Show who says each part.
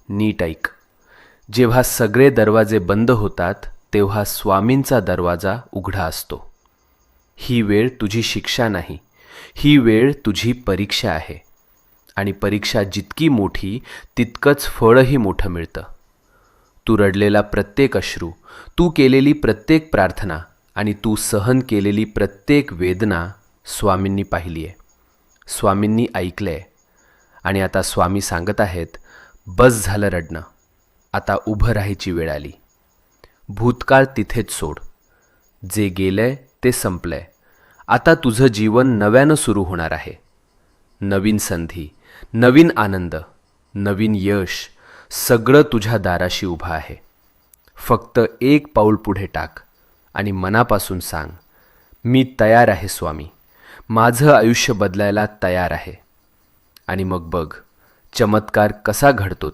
Speaker 1: नीट ऐक. जेव्हा सगळे दरवाजे बंद होतात तेव्हा स्वामींचा दरवाजा उघडा असतो. ही वेळ तुझी शिक्षा नाही, ही वेळ तुझी परीक्षा आहे. आणि परीक्षा जितकी मोठी तितकंच फळही मोठं मिळतं. तू रडलेला प्रत्येक अश्रू, तू केलेली प्रत्येक प्रार्थना आणि तू सहन केलेली प्रत्येक वेदना स्वामींनी पाहिली आहे, स्वामींनी ऐकलं आहे. आणि आता स्वामी सांगत आहेत, बस झालं रडणं, आता उभं राहायची वेळ आली. भूतकाळ तिथेच सोड. जे गेलंय ते संपलंय. आता तुझं जीवन नव्यानं सुरू होणार आहे. नवीन संधी, नवीन आनंद, नवीन यश, सगळं तुझ्या दाराशी उभं आहे. फक्त एक पाऊल पुढे टाक आणि मनापासून सांग, मी तयार आहे स्वामी, माझं आयुष्य बदलायला तयार आहे. आणि मग बघ चमत्कार कसा घडतो ते.